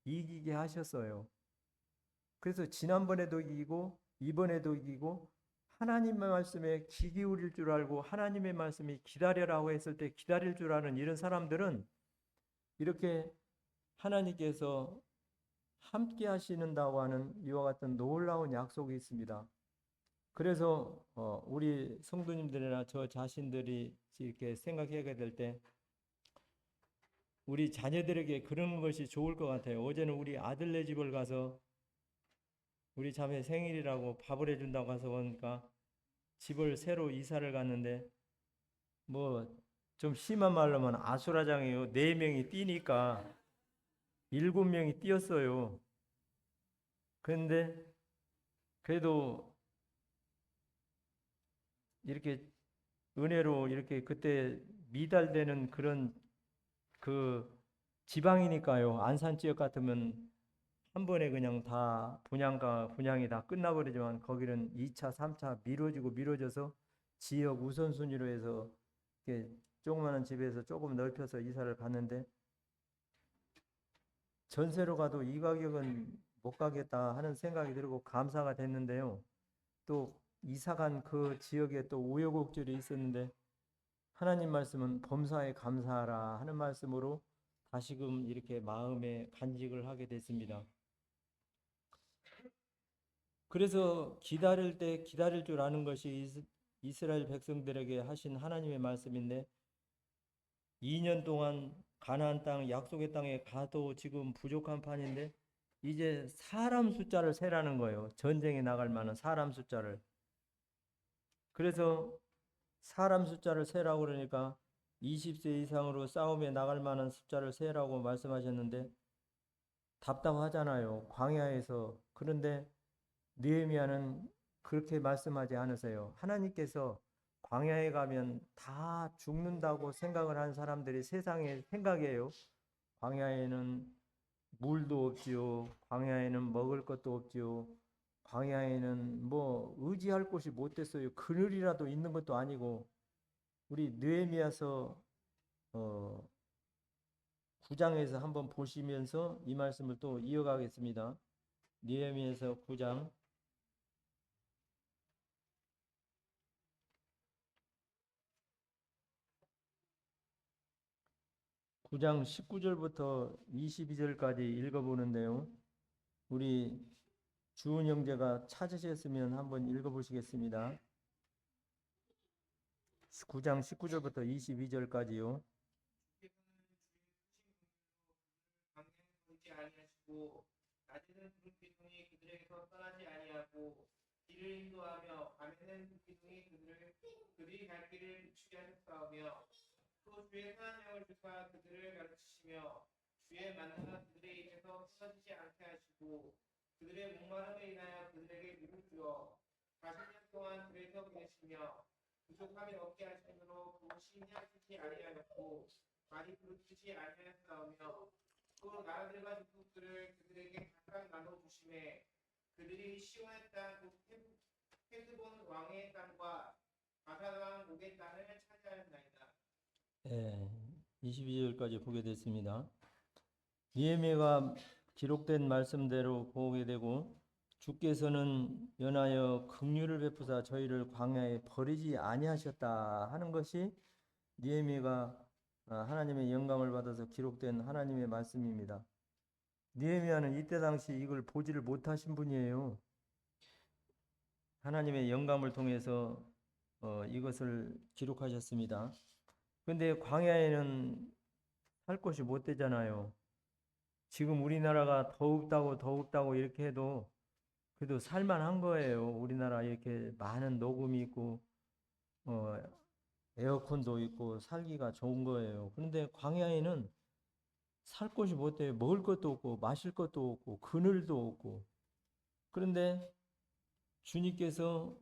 이기게 하셨어요. 그래서 지난번에도 이기고 이번에도 이기고 하나님의 말씀에 귀 기울일 줄 알고 하나님의 말씀이 기다려라고 했을 때 기다릴 줄 아는 이런 사람들은 이렇게 하나님께서 함께 하시는다고 하는 이와 같은 놀라운 약속이 있습니다. 그래서 우리 성도님들이나 저 자신들이 이렇게 생각해야 될 때 우리 자녀들에게 그런 것이 좋을 것 같아요. 어제는 우리 아들네 집을 가서 우리 자매 생일이라고 밥을 해준다고 해서 보니까 집을 새로 이사를 갔는데 뭐 좀 심한 말로 하면 아수라장이에요. 4명이 뛰니까 7명이 뛰었어요. 그런데 그래도 이렇게 은혜로 이렇게 그때 미달되는 그런 그 지방이니까요. 안산 지역 같으면 한 번에 그냥 다 분양이 다 끝나버리지만 거기는 2차, 3차 미뤄져서 지역 우선순위로 해서 이렇게 조그마한 집에서 조금 넓혀서 이사를 갔는데 전세로 가도 이 가격은 못 가겠다 하는 생각이 들고 감사가 됐는데요. 또 이사 간 그 지역에 또 우여곡절이 있었는데 하나님 말씀은 범사에 감사하라 하는 말씀으로 다시금 이렇게 마음에 간직을 하게 됐습니다. 그래서 기다릴 때 기다릴 줄 아는 것이 이스라엘 백성들에게 하신 하나님의 말씀인데 2년 동안 가나안 땅 약속의 땅에 가도 지금 부족한 판인데 이제 사람 숫자를 세라는 거예요. 전쟁에 나갈 만한 사람 숫자를. 그래서 사람 숫자를 세라고 그러니까 20세 이상으로 싸움에 나갈 만한 숫자를 세라고 말씀하셨는데 답답하잖아요. 광야에서. 그런데 느헤미야는 그렇게 말씀하지 않으세요. 하나님께서 광야에 가면 다 죽는다고 생각을 한 사람들이 세상의 생각이에요. 광야에는 물도 없지요. 광야에는 먹을 것도 없지요. 광야에는 뭐 의지할 곳이 못 됐어요. 그늘이라도 있는 것도 아니고 우리 느헤미야서 9장에서 한번 보시면서 이 말씀을 또 이어가겠습니다. 느헤미야서 9장 9장 19절부터 22절까지 읽어보는데요. 우리 주은 형제가 찾으셨으면 한번 읽어보시겠습니다. 9장 19절부터 22절까지요. 강령하지 아니하시고 낮에는 붉은 기둥이 그들에게서 떠나지 아니하고 길을 인도하며 밤에는 그 기둥이 그들이 갈 길을 비추게 하셨사오며 또 주의 선한 영을 주사 그들을 가르치시며 주의 만나가 그들의 입에서 끊어지지 않게 하시고 그들의 목마름에 인하여 그들에게 물을 주어 40년 동안 들에서 보내시며 부족함이 없게 하심으로 그 신이하시지 아니하였고 많이 부르시지 아니하였사오며 또 나라들과 민국들을 그들에게 각각 나눠 주심에 그들이 시온의 땅 헤스본 왕의 땅과 바산 왕 옥의 땅을 차지하였나이다. 예, 22절까지 보게 됐습니다. 니에미가 기록된 말씀대로 보게 되고 주께서는 연하여 긍휼을 베푸사 저희를 광야에 버리지 아니하셨다 하는 것이 니에미가 하나님의 영감을 받아서 기록된 하나님의 말씀입니다. 느헤미야는 이때 당시 이걸 보지를 못하신 분이에요. 하나님의 영감을 통해서 이것을 기록하셨습니다. 그런데 광야에는 살 곳이 못 되잖아요. 지금 우리나라가 더웁다고 이렇게 해도 그래도 살만한 거예요. 우리나라 이렇게 많은 녹음이 있고 어, 에어컨도 있고 살기가 좋은 거예요. 그런데 광야에는 살 곳이 못 돼요. 먹을 것도 없고 마실 것도 없고 그늘도 없고. 그런데 주님께서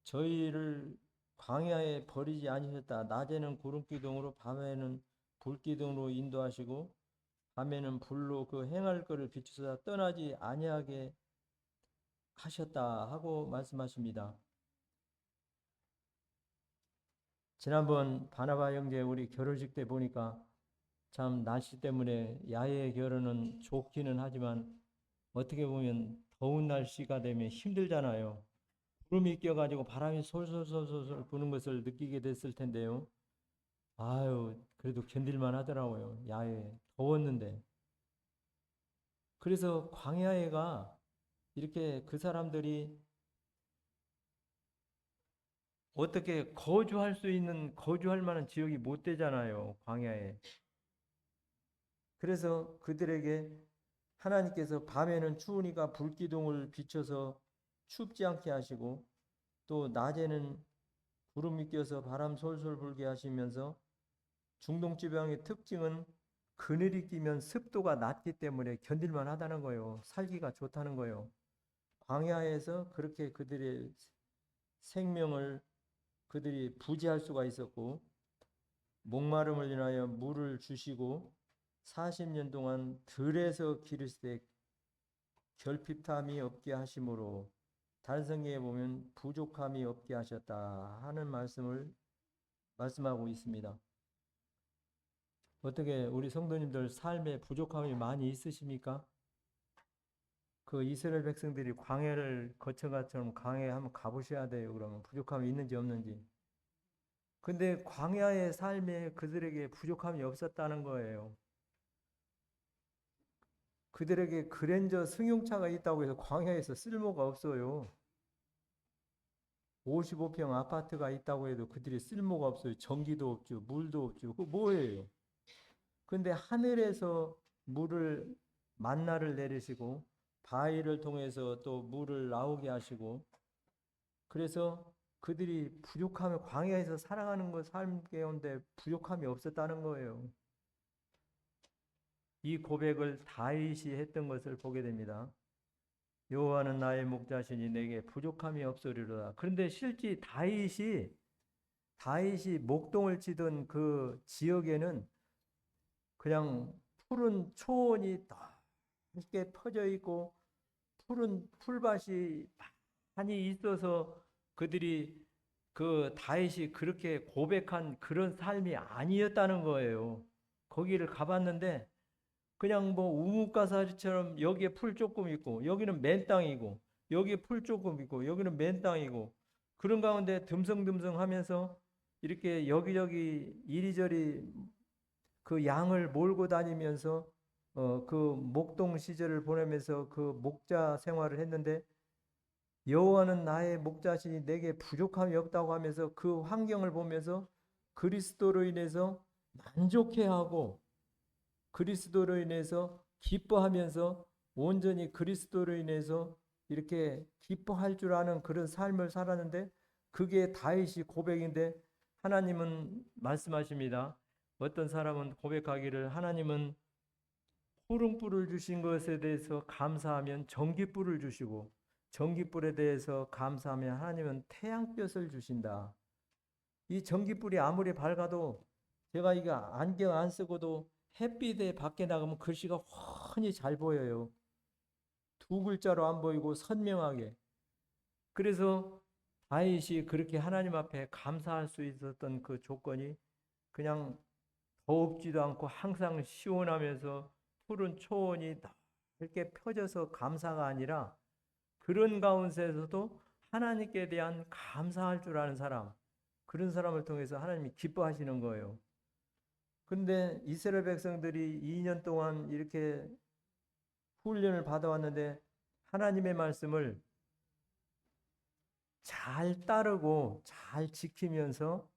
저희를 광야에 버리지 아니셨다. 낮에는 구름기둥으로 밤에는 불기둥으로 인도하시고 밤에는 불로 그 행할 것을 비추사 떠나지 아니하게 하셨다 하고 말씀하십니다. 지난번 바나바 형제 우리 결혼식 때 보니까 참 날씨 때문에 야외 결혼은 좋기는 하지만 어떻게 보면 더운 날씨가 되면 힘들잖아요. 구름이 껴가지고 바람이 솔솔솔솔 부는 것을 느끼게 됐을 텐데요. 아유, 그래도 견딜만 하더라고요. 야외 더웠는데. 그래서 광야회가 이렇게 그 사람들이 어떻게 거주할 수 있는 거주할 만한 지역이 못 되잖아요. 광야에. 그래서 그들에게 하나님께서 밤에는 추우니까 불기둥을 비춰서 춥지 않게 하시고 또 낮에는 구름이 껴서 바람 솔솔 불게 하시면서 중동 지방의 특징은 그늘이 끼면 습도가 낮기 때문에 견딜만 하다는 거예요. 살기가 좋다는 거예요. 광야에서 그렇게 그들의 생명을 그들이 부지할 수가 있었고 목마름을 인하여 물을 주시고 40년 동안 들에서 기르시되 결핍함이 없게 하심으로 다른 성경에 보면 부족함이 없게 하셨다 하는 말씀을 말씀하고 있습니다. 어떻게 우리 성도님들 삶에 부족함이 많이 있으십니까? 그 이스라엘 백성들이 광야를 거쳐가처럼 광야에 한번 가보셔야 돼요. 그러면 부족함이 있는지 없는지. 근데 광야의 삶에 그들에게 부족함이 없었다는 거예요. 그들에게 그랜저 승용차가 있다고 해서 광야에서 쓸모가 없어요. 55평 아파트가 있다고 해도 그들이 쓸모가 없어요. 전기도 없죠. 물도 없죠. 그 뭐예요? 근데 하늘에서 물을 만나를 내리시고 바위를 통해서 또 물을 나오게 하시고 그래서 그들이 부족함을 광야에서 살아가는 것 삶 가운데 부족함이 없었다는 거예요. 이 고백을 다윗이 했던 것을 보게 됩니다. 여호와는 나의 목자시니 내게 부족함이 없으리로다. 그런데 실제 다윗이 목동을 치던 그 지역에는 그냥 푸른 초원이 넓게 퍼져 있고 푸른 풀밭이 많이 있어서 그들이 그 다윗이 그렇게 고백한 그런 삶이 아니었다는 거예요. 거기를 가봤는데 그냥 뭐 우뭇가사리처럼 여기에 풀 조금 있고 여기는 맨 땅이고 여기에 풀 조금 있고 여기는 맨 땅이고 그런 가운데 듬성듬성하면서 이렇게 여기저기 이리저리 그 양을 몰고 다니면서 그 목동 시절을 보내면서 그 목자 생활을 했는데 여호와는 나의 목자시니 내게 부족함이 없다고 하면서 그 환경을 보면서 그리스도로 인해서 만족해하고 그리스도로 인해서 기뻐하면서 온전히 그리스도로 인해서 이렇게 기뻐할 줄 아는 그런 삶을 살았는데 그게 다윗이 고백인데 하나님은 말씀하십니다. 어떤 사람은 고백하기를 하나님은 푸른불을 주신 것에 대해서 감사하면 전기불을 주시고 전기불에 대해서 감사하면 하나님은 태양볕을 주신다. 이 전기불이 아무리 밝아도 제가 이거 안경 안 쓰고도 햇빛에 밖에 나가면 글씨가 훤히 잘 보여요. 두 글자로 안 보이고 선명하게. 그래서 다윗이 그렇게 하나님 앞에 감사할 수 있었던 그 조건이 그냥 더웁지도 않고 항상 시원하면서 푸른 초원이 넓게 펴져서 감사가 아니라 그런 가운데서도 하나님께 대한 감사할 줄 아는 사람, 그런 사람을 통해서 하나님이 기뻐하시는 거예요. 근데 이스라엘 백성들이 2년 동안 이렇게 훈련을 받아왔는데 하나님의 말씀을 잘 따르고 잘 지키면서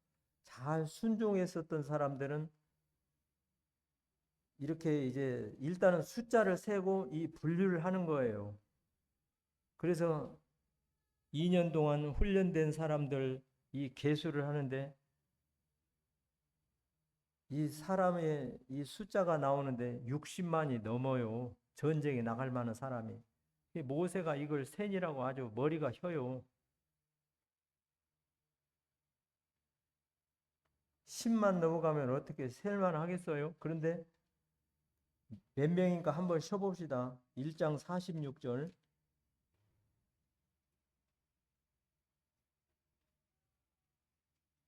잘 순종했었던 사람들은 이렇게 이제 일단은 숫자를 세고 이 분류를 하는 거예요. 그래서 2년 동안 훈련된 사람들 이 계수를 하는데 이 사람의 이 숫자가 나오는데 60만이 넘어요. 전쟁에 나갈 만한 사람이. 모세가 이걸 세니라고 아주 머리가 혀요. 10만 넘어가면 어떻게 셀만 하겠어요? 그런데 몇 명인가 한번 쉬어봅시다. 1장 46절.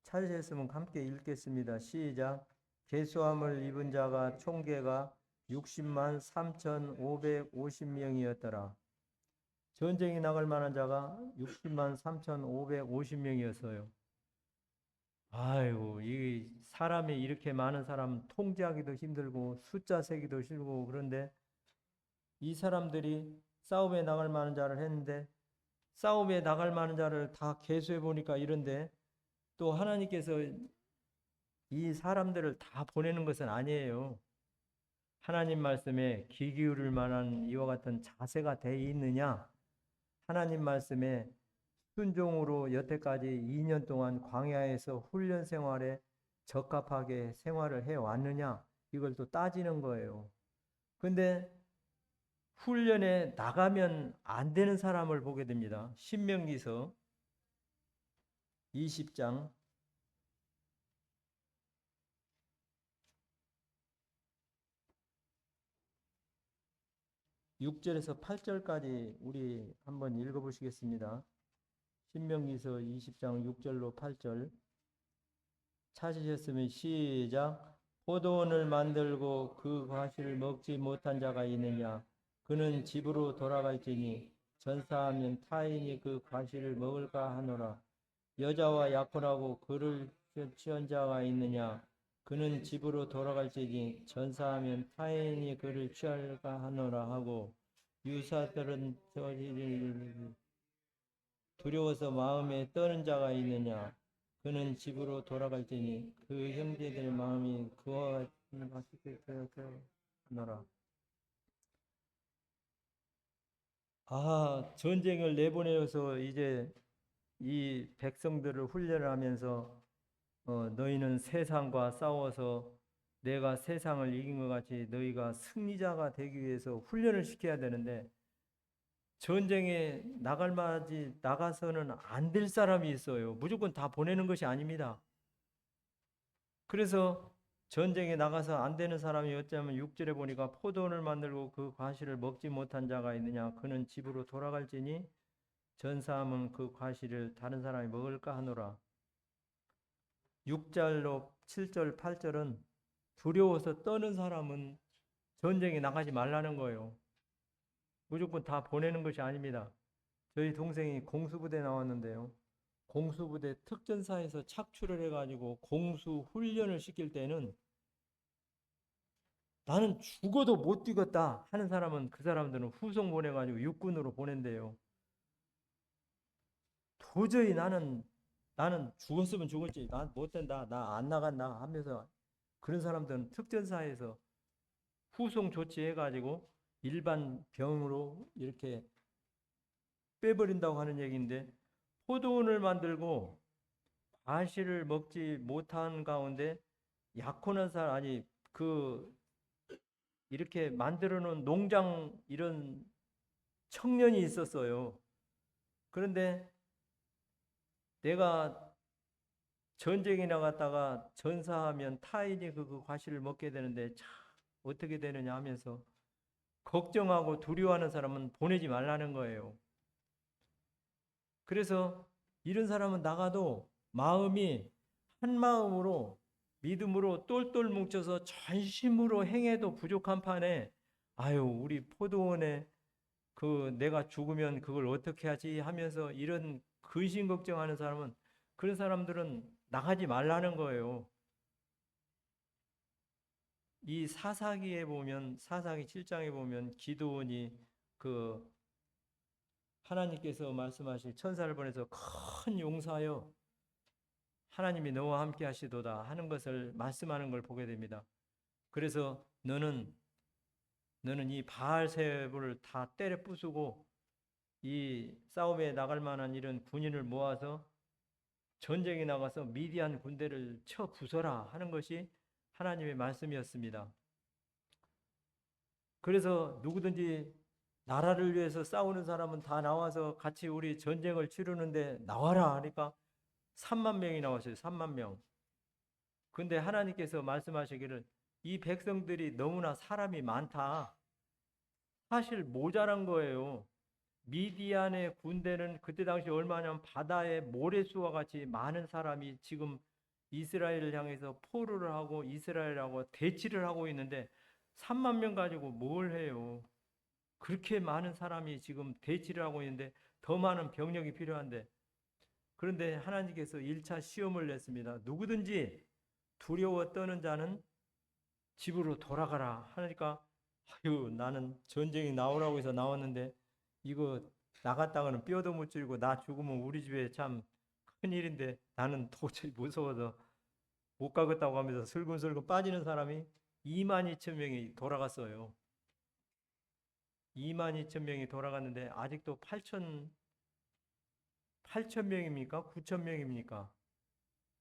찾으셨으면 함께 읽겠습니다. 시작. 계수함을 입은 자가 총계가 60만 3,550명이었더라. 전쟁이 나갈 만한 자가 60만 3,550명이었어요. 아이고, 이 사람이 이렇게 많은 사람 통제하기도 힘들고 숫자 세기도 힘들고, 그런데 이 사람들이 싸움에 나갈 만한 자를 했는데, 싸움에 나갈 만한 자를 다 계수해 보니까 이런데, 또 하나님께서 이 사람들을 다 보내는 것은 아니에요. 하나님 말씀에 귀 기울일 만한 이와 같은 자세가 돼 있느냐? 하나님 말씀에 순종으로 여태까지 2년 동안 광야에서 훈련 생활에 적합하게 생활을 해 왔느냐? 이걸 또 따지는 거예요. 근데 훈련에 나가면 안 되는 사람을 보게 됩니다. 신명기서 20장 6절에서 8절까지 우리 한번 읽어보시겠습니다. 신명기서 20장 6절로 8절 찾으셨으면 시작. 포도원을 만들고 그 과실을 먹지 못한 자가 있느냐? 그는 집으로 돌아갈지니 전사하면 타인이 그 과실을 먹을까 하노라. 여자와 약혼하고 그를 취한 자가 있느냐? 그는 집으로 돌아갈지니 전사하면 타인이 그를 취할까 하노라 하고, 유사들은 저지를 두려워서 마음에 떠는 자가 있느냐? 그는 집으로 돌아갈지니 그 형제들 마음이 그와 같이 하노라. 전쟁을 내보내어서 이제 이 백성들을 훈련하면서 너희는 세상과 싸워서 내가 세상을 이긴 것 같이 너희가 승리자가 되기 위해서 훈련을 시켜야 되는데, 전쟁에 나가서는 안 될 사람이 있어요. 무조건 다 보내는 것이 아닙니다. 그래서 전쟁에 나가서 안 되는 사람이 어쩌면 6절에 보니까 포도원을 만들고 그 과실을 먹지 못한 자가 있느냐? 그는 집으로 돌아갈지니 전사함은 그 과실을 다른 사람이 먹을까 하노라. 6절로 7절 8절은 두려워서 떠는 사람은 전쟁에 나가지 말라는 거예요. 무조건 다 보내는 것이 아닙니다. 저희 동생이 공수부대 나왔는데요. 공수부대 특전사에서 착출을 해가지고 공수 훈련을 시킬 때는 나는 죽어도 못 뛰겠다 하는 사람은 그 사람들은 후송 보내가지고 육군으로 보낸대요. 도저히 나는 죽었으면 죽을지 난 못 된다, 나 안 나간다 하면서 그런 사람들은 특전사에서 후송 조치해가지고 일반 병으로 이렇게 빼버린다고 하는 얘기인데, 포도원을 만들고 과실을 먹지 못한 가운데 약혼한 사람, 아니 이렇게 만들어 놓은 농장 이런 청년이 있었어요. 그런데 내가 전쟁에 나갔다가 전사하면 타인이 그 과실을 먹게 되는데 참 어떻게 되느냐 하면서 걱정하고 두려워하는 사람은 보내지 말라는 거예요. 그래서 이런 사람은 나가도 마음이 한 마음으로 믿음으로 똘똘 뭉쳐서 전심으로 행해도 부족한 판에, 아유 우리 포도원에 내가 죽으면 그걸 어떻게 하지 하면서 이런 근심 걱정하는 사람은, 그런 사람들은 나가지 말라는 거예요. 이 사사기에 보면, 사사기 7장에 보면 기드온이 하나님께서 말씀하실 천사를 보내서 큰 용사여 하나님이 너와 함께 하시도다 하는 것을 말씀하는 걸 보게 됩니다. 그래서 너는 이 바알세불을 다 때려 부수고 이 싸움에 나갈 만한 이런 군인을 모아서 전쟁에 나가서 미디안 군대를 쳐 부숴라 하는 것이 하나님의 말씀이었습니다. 그래서 누구든지 나라를 위해서 싸우는 사람은 다 나와서 같이 우리 전쟁을 치르는데 나와라 하니까 3만 명이 나왔어요. 3만 명. 근데 하나님께서 말씀하시기를 이 백성들이 너무나 사람이 많다. 사실 모자란 거예요. 미디안의 군대는 그때 당시 얼마냐면 바다의 모래수와 같이 많은 사람이 지금 이스라엘을 향해서 포로를 하고 이스라엘하고 대치를 하고 있는데 3만 명 가지고 뭘 해요? 그렇게 많은 사람이 지금 대치를 하고 있는데 더 많은 병력이 필요한데, 그런데 하나님께서 1차 시험을 냈습니다. 누구든지 두려워 떠는 자는 집으로 돌아가라 하니까, 아유, 나는 전쟁이 나오라고 해서 나왔는데 이거 나갔다가는 뼈도 못 줄이고 나 죽으면 우리 집에 참 큰일인데 나는 도저히 무서워서 못 가겠다고 하면서 슬금슬금 빠지는 사람이 2만 2천 명이 돌아갔어요. 2만 2천 명이 돌아갔는데 아직도 8천 명입니까? 9천 명입니까?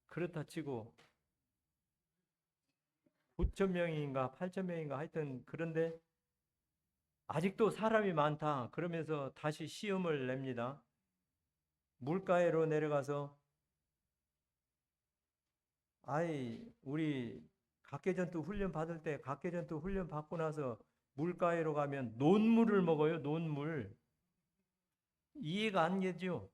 그렇다 치고 9천 명인가 8천 명인가 하여튼, 그런데 아직도 사람이 많다. 그러면서 다시 시험을 냅니다. 물가에로 내려가서, 아이, 우리 각개전투 훈련 받을 때 각개전투 훈련 받고 나서 물가에로 가면 논물을 먹어요. 논물. 이해가 안 되죠.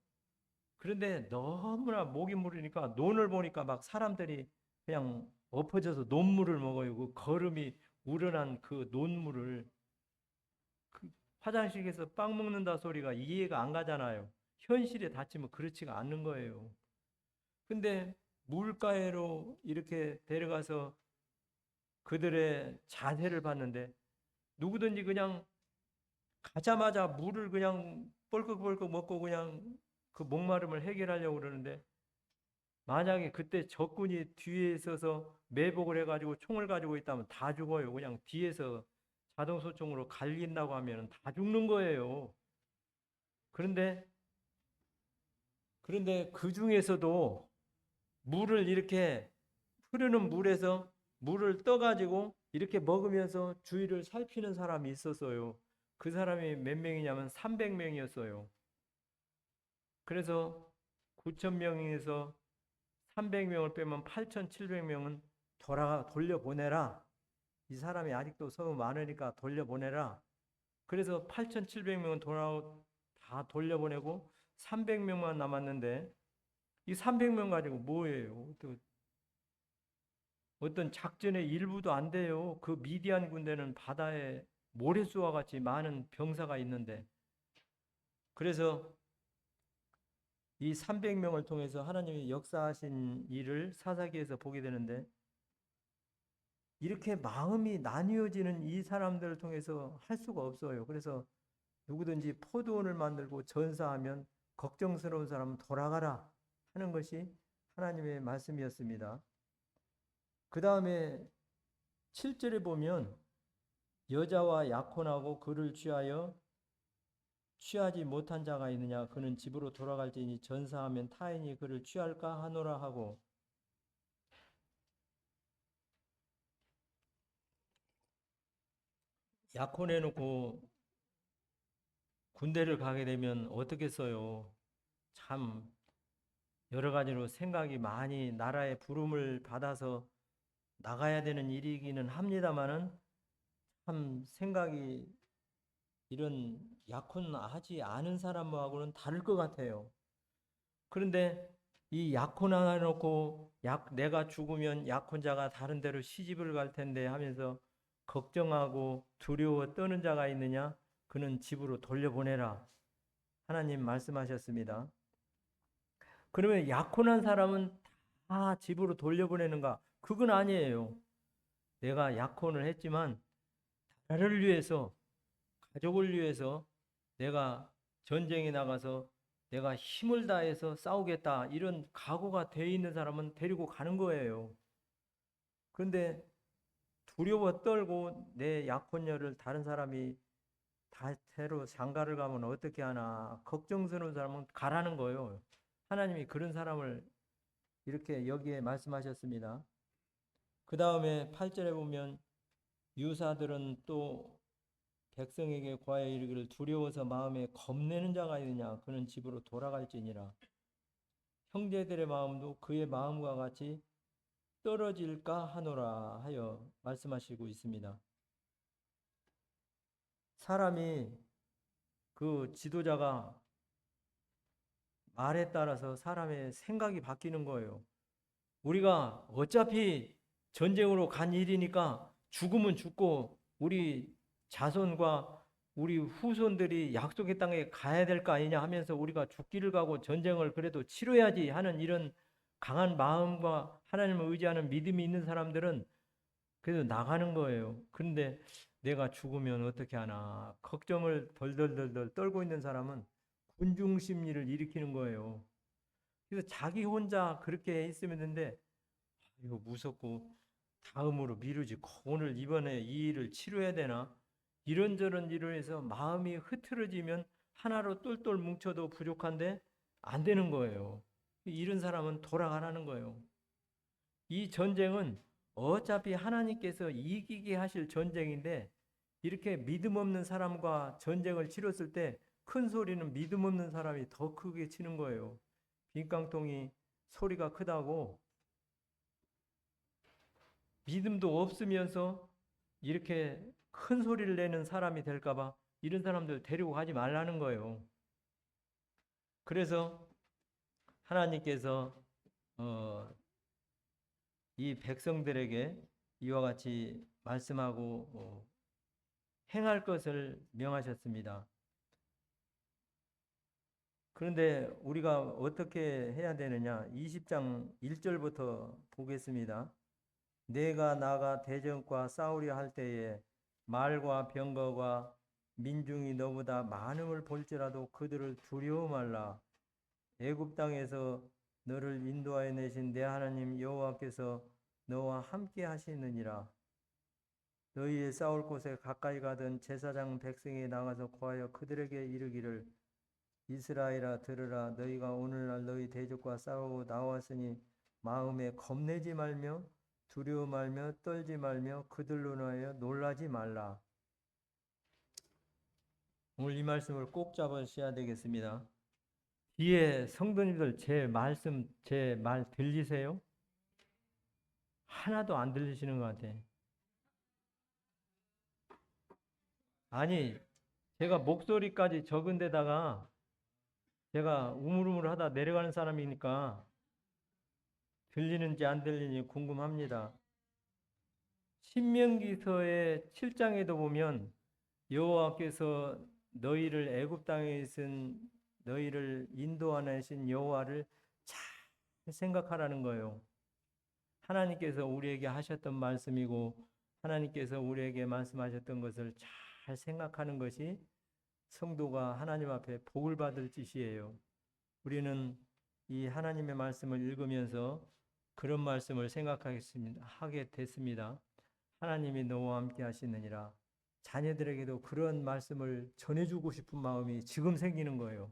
그런데 너무나 목이 무르니까 논을 보니까 막 사람들이 그냥 엎어져서 논물을 먹어요. 그 거름이 우러난 그 논물을. 그 화장실에서 빵 먹는다 소리가 이해가 안 가잖아요. 현실에 닥치면 그렇지가 않는 거예요. 근데 물가에로 이렇게 데려가서 그들의 자세를 봤는데 누구든지 그냥 가자마자 물을 그냥 뻘컥뻘컥 먹고 그냥 그 목마름을 해결하려고 그러는데, 만약에 그때 적군이 뒤에 있어서 매복을 해가지고 총을 가지고 있다면 다 죽어요. 그냥 뒤에서 자동소총으로 갈긴다고 하면 다 죽는 거예요. 그런데 그 중에서도 물을 이렇게 흐르는 물에서 물을 떠가지고 이렇게 먹으면서 주위를 살피는 사람이 있었어요. 그 사람이 몇 명이냐면 300명이었어요. 그래서 9천 명에서 300명을 빼면 8,700명은 돌려보내라. 이 사람이 아직도 서로 많으니까 돌려보내라. 그래서 8,700명은 다 돌려보내고 300명만 남았는데, 이 300명 가지고 뭐예요? 어떤 작전의 일부도 안 돼요. 그 미디안 군대는 바다에 모래수와 같이 많은 병사가 있는데, 그래서 이 300명을 통해서 하나님이 역사하신 일을 사사기에서 보게 되는데, 이렇게 마음이 나뉘어지는 이 사람들을 통해서 할 수가 없어요. 그래서 누구든지 포도원을 만들고 전사하면 걱정스러운 사람은 돌아가라 하는 것이 하나님의 말씀이었습니다. 그 다음에 7절에 보면 여자와 약혼하고 그를 취하지 못한 자가 있느냐, 그는 집으로 돌아갈지니 전사하면 타인이 그를 취할까 하노라 하고, 약혼해놓고 군대를 가게 되면 어떻겠어요? 참 여러 가지로 생각이 많이, 나라의 부름을 받아서 나가야 되는 일이기는 합니다만은 참 생각이 이런 약혼하지 않은 사람하고는 다를 것 같아요. 그런데 이 약혼해놓고 내가 죽으면 약혼자가 다른 데로 시집을 갈 텐데 하면서 걱정하고 두려워 떠는 자가 있느냐? 그는 집으로 돌려보내라. 하나님 말씀하셨습니다. 그러면 약혼한 사람은 다 집으로 돌려보내는가? 그건 아니에요. 내가 약혼을 했지만 나라를 위해서, 가족을 위해서 내가 전쟁에 나가서 내가 힘을 다해서 싸우겠다, 이런 각오가 돼 있는 사람은 데리고 가는 거예요. 그런데 두려워 떨고 내 약혼녀를 다른 사람이 새로 장가를 가면 어떻게 하나 걱정스러운 사람은 가라는 거예요. 하나님이 그런 사람을 이렇게 여기에 말씀하셨습니다. 그 다음에 8절에 보면 유사들은 또 백성에게 과에 이르기를 두려워서 마음에 겁내는 자가 있느냐, 그는 집으로 돌아갈지니라. 형제들의 마음도 그의 마음과 같이 떨어질까 하노라 하여 말씀하시고 있습니다. 사람이, 그 지도자가 말에 따라서 사람의 생각이 바뀌는 거예요. 우리가 어차피 전쟁으로 간 일이니까 죽으면 죽고 우리 자손과 우리 후손들이 약속의 땅에 가야 될 거 아니냐 하면서 우리가 죽기를 가고 전쟁을 그래도 치러야지 하는 이런 강한 마음과 하나님을 의지하는 믿음이 있는 사람들은 그래도 나가는 거예요. 그런데 내가 죽으면 어떻게 하나 걱정을 덜덜덜덜 떨고 있는 사람은 군중 심리를 일으키는 거예요. 그래서 자기 혼자 그렇게 있으면 되는데 이거 무섭고 다음으로 미루지. 오늘 이번에 이 일을 치료해야 되나? 이런저런 일을 해서 마음이 흐트러지면 하나로 똘똘 뭉쳐도 부족한데 안 되는 거예요. 이런 사람은 돌아가라는 거예요. 이 전쟁은 어차피 하나님께서 이기게 하실 전쟁인데 이렇게 믿음 없는 사람과 전쟁을 치렀을 때 큰 소리는 믿음 없는 사람이 더 크게 치는 거예요. 빈깡통이 소리가 크다고 믿음도 없으면서 이렇게 큰 소리를 내는 사람이 될까봐 이런 사람들 데리고 가지 말라는 거예요. 그래서 하나님께서 이 백성들에게 이와 같이 말씀하고 행할 것을 명하셨습니다. 그런데 우리가 어떻게 해야 되느냐? 20장 1절부터 보겠습니다. 내가 나가 대적과 싸우려 할 때에 말과 병거와 민중이 너보다 많음을 볼지라도 그들을 두려워 말라. 애굽 땅에서 너를 인도하여 내신 내 하나님 여호와께서 너와 함께 하시느니라. 너희의 싸울 곳에 가까이 가던 제사장 백성이 나가서 구하여 그들에게 이르기를 이스라엘아 들으라. 너희가 오늘날 너희 대적과 싸우고 나왔으니 마음에 겁내지 말며 두려워 말며 떨지 말며 그들로 인하여 놀라지 말라. 오늘 이 말씀을 꼭 잡으셔야 되겠습니다. 뒤에 성도님들 제 말씀, 제 말 들리세요? 하나도 안 들리시는 것 같아. 아니, 제가 목소리까지 적은 데다가 제가 우물우물 하다 내려가는 사람이니까 들리는지 안 들리는지 궁금합니다. 신명기서의 7장에도 보면 여호와께서 너희를 애굽 땅에 있은 너희를 인도하신 여호와를 잘 생각하라는 거예요. 하나님께서 우리에게 하셨던 말씀이고 하나님께서 우리에게 말씀하셨던 것을 잘 생각하는 것이 성도가 하나님 앞에 복을 받을 짓이에요. 우리는 이 하나님의 말씀을 읽으면서 그런 말씀을 하게 됐습니다. 하나님이 너와 함께 하시느니라. 자녀들에게도 그런 말씀을 전해주고 싶은 마음이 지금 생기는 거예요.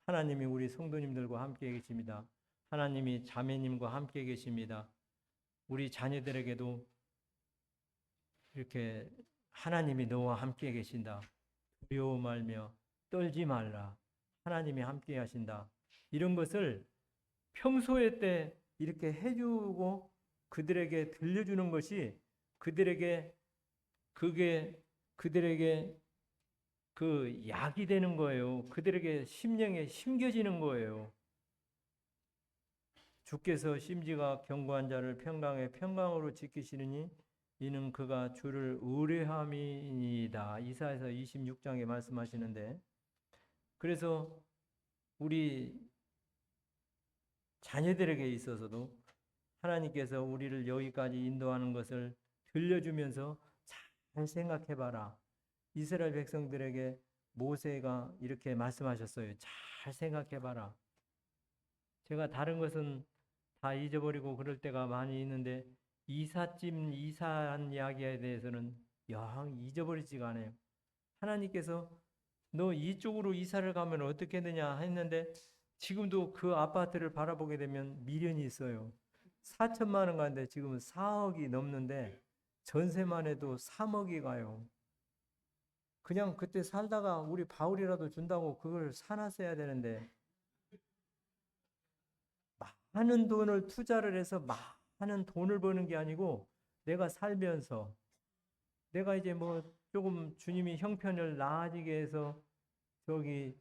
하나님이 우리 성도님들과 함께 계십니다. 하나님이 자매님과 함께 계십니다. 우리 자녀들에게도 이렇게 하나님이 너와 함께 계신다. 두려워 말며 떨지 말라. 하나님이 함께 하신다. 이런 것을 평소에 때 이렇게 해주고 그들에게 들려주는 것이 그게 그들에게 그 약이 되는 거예요. 그들에게 심령에 심겨지는 거예요. 주께서 심지가 견고한 자를 평강에 평강으로 지키시느니 이는 그가 주를 의뢰함이니이다. 이사야서 26장에 말씀하시는데 그래서 우리 자녀들에게 있어서도 하나님께서 우리를 여기까지 인도하는 것을 들려주면서 잘 생각해봐라. 이스라엘 백성들에게 모세가 이렇게 말씀하셨어요. 잘 생각해봐라. 제가 다른 것은 다 잊어버리고 그럴 때가 많이 있는데 이사한 이야기에 대해서는 영 잊어버리지가 않아요. 하나님께서 너 이쪽으로 이사를 가면 어떻게 되냐 했는데 지금도 그 아파트를 바라보게 되면 미련이 있어요. 4천만 원 가는데 지금은 4억이 넘는데 전세만 해도 3억이 가요. 그냥 그때 살다가 우리 바울이라도 준다고 그걸 사놨어야 되는데 많은 돈을 투자를 해서 많은 돈을 버는 게 아니고 내가 살면서 내가 이제 뭐 조금 주님이 형편을 나아지게 해서 저기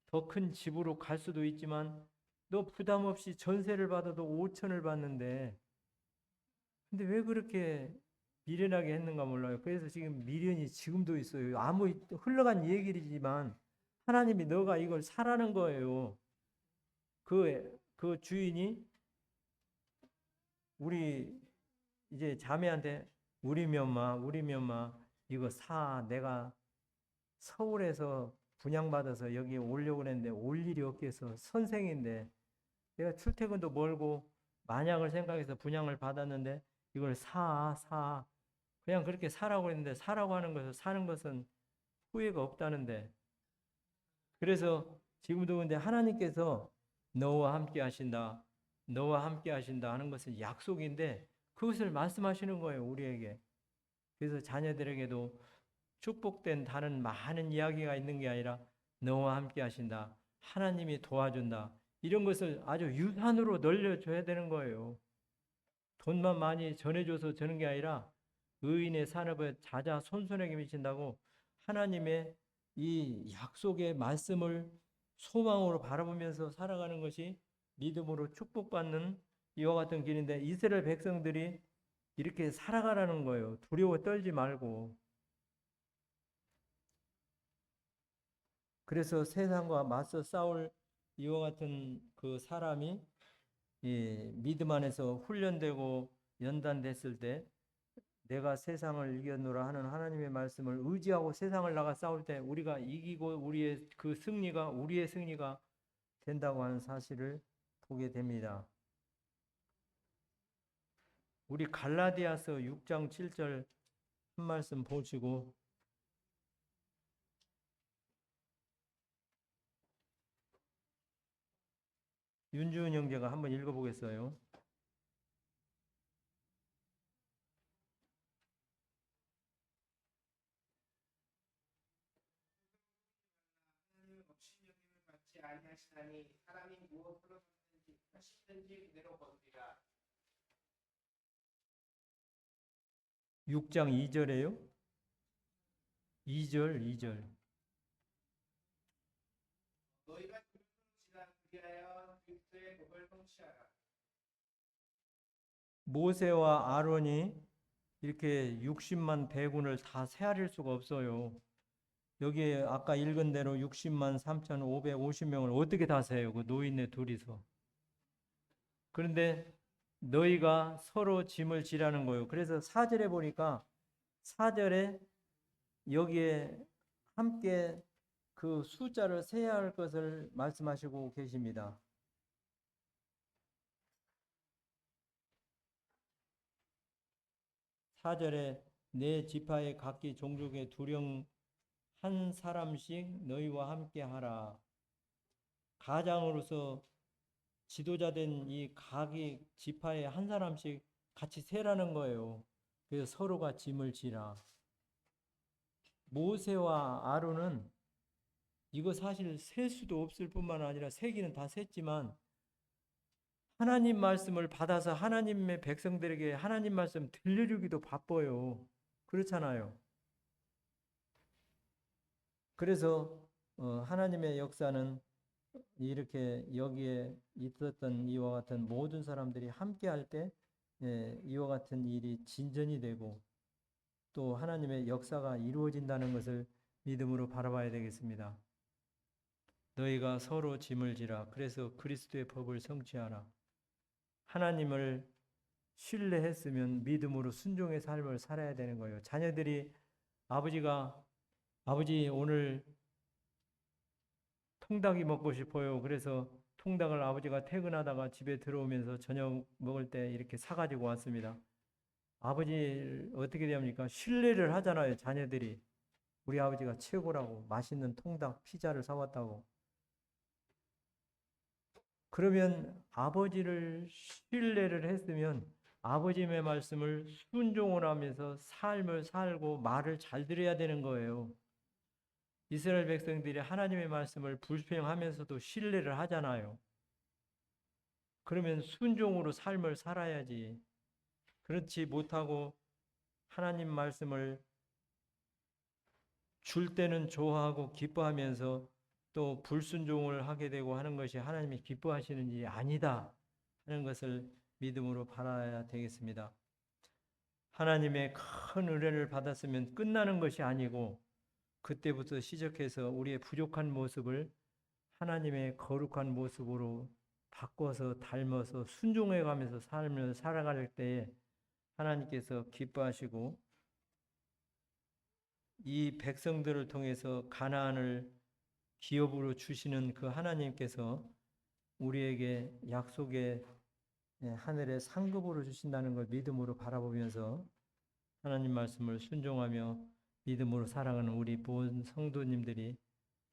더 큰 집으로 갈 수도 있지만 너 부담 없이 전세를 받아도 5천을 받는데 근데 왜 그렇게 미련하게 했는가 몰라요. 그래서 지금 미련이 지금도 있어요. 아무 흘러간 얘기지만 하나님이 너가 이걸 사라는 거예요. 그 주인이 우리 이제 자매한테 우리 며마 이거 사. 내가 서울에서 분양받아서 여기 오려고 그랬는데 올 일이 없겠어. 선생인데 내가 출퇴근도 멀고 만약을 생각해서 분양을 받았는데 이걸 사. 그냥 그렇게 사라고 했는데 사라고 하는 것은 사는 것은 후회가 없다는데 그래서 지금도 근데 하나님께서 너와 함께 하신다. 너와 함께 하신다 하는 것은 약속인데 그것을 말씀하시는 거예요, 우리에게. 그래서 자녀들에게도 축복된 다른 많은 이야기가 있는 게 아니라 너와 함께 하신다. 하나님이 도와준다. 이런 것을 아주 유산으로 늘려줘야 되는 거예요. 돈만 많이 전해줘서 저는 게 아니라 의인의 산업에 자자손손에게 미친다고 하나님의 이 약속의 말씀을 소망으로 바라보면서 살아가는 것이 믿음으로 축복받는 이와 같은 길인데 이스라엘 백성들이 이렇게 살아가라는 거예요. 두려워 떨지 말고. 그래서 세상과 맞서 싸울 이와 같은 그 사람이 이 믿음 안에서 훈련되고 연단됐을 때 내가 세상을 이겼노라 하는 하나님의 말씀을 의지하고 세상을 나가 싸울 때 우리가 이기고 우리의 그 승리가 우리의 승리가 된다고 하는 사실을 보게 됩니다. 우리 갈라디아서 6장 7절 한 말씀 보시고 윤주은 형제가 한번 읽어보겠어요. 하나님은 업신여김을 받지 아니하시나니 사람이 무엇으로 샀든지 하시든지 그대로 거두리라. 6장 2절에요. 2절. 너희가 그리스도를 그리하여 그리스도의 복을 성취하라. 모세와 아론이 이렇게 60만 대군을 다 세아릴 수가 없어요. 여기에 아까 읽은 대로 60만 3,550명을 어떻게 다 세요? 그 노인네 둘이서. 그런데 너희가 서로 짐을 지라는 거예요. 그래서 4절에 보니까 4절에 여기에 함께 그 숫자를 세야 할 것을 말씀하시고 계십니다. 4절에 내 지파의 각기 종족의 두령 한 사람씩 너희와 함께 하라. 가장으로서 지도자된 이 각이 지파의 한 사람씩 같이 세라는 거예요. 그래서 서로가 짐을 지라. 모세와 아론은 이거 사실 셀 수도 없을 뿐만 아니라 세기는 다 셌지만 하나님 말씀을 받아서 하나님의 백성들에게 하나님 말씀 들려주기도 바빠요. 그렇잖아요. 그래서 하나님의 역사는 이렇게 여기에 있었던 이와 같은 모든 사람들이 함께 할 때 이와 같은 일이 진전이 되고 또 하나님의 역사가 이루어진다는 것을 믿음으로 바라봐야 되겠습니다. 너희가 서로 짐을 지라. 그래서 그리스도의 법을 성취하라. 하나님을 신뢰했으면 믿음으로 순종의 삶을 살아야 되는 거예요. 자녀들이 아버지 오늘 통닭이 먹고 싶어요. 그래서 통닭을 아버지가 퇴근하다가 집에 들어오면서 저녁 먹을 때 이렇게 사가지고 왔습니다. 아버지 어떻게 됩니까? 신뢰를 하잖아요. 자녀들이. 우리 아버지가 최고라고 맛있는 통닭, 피자를 사왔다고. 그러면 아버지를 신뢰를 했으면 아버지의 말씀을 순종을 하면서 삶을 살고 말을 잘 들어야 되는 거예요. 이스라엘 백성들이 하나님의 말씀을 불평하면서도 신뢰를 하잖아요. 그러면 순종으로 삶을 살아야지. 그렇지 못하고 하나님 말씀을 줄 때는 좋아하고 기뻐하면서 또 불순종을 하게 되고 하는 것이 하나님이 기뻐하시는지 아니다 하는 것을 믿음으로 바라야 되겠습니다. 하나님의 큰 은혜를 받았으면 끝나는 것이 아니고 그때부터 시작해서 우리의 부족한 모습을 하나님의 거룩한 모습으로 바꿔서 닮아서 순종해 가면서 삶을 살아갈 때에 하나님께서 기뻐하시고 이 백성들을 통해서 가나안을 기업으로 주시는 그 하나님께서 우리에게 약속의 하늘의 상급으로 주신다는 걸 믿음으로 바라보면서 하나님 말씀을 순종하며 믿음으로 살아가는 우리 본 성도님들이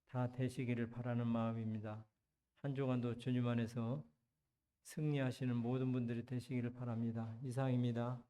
다 되시기를 바라는 마음입니다. 한 주간도 주님 안에서 승리하시는 모든 분들이 되시기를 바랍니다. 이상입니다.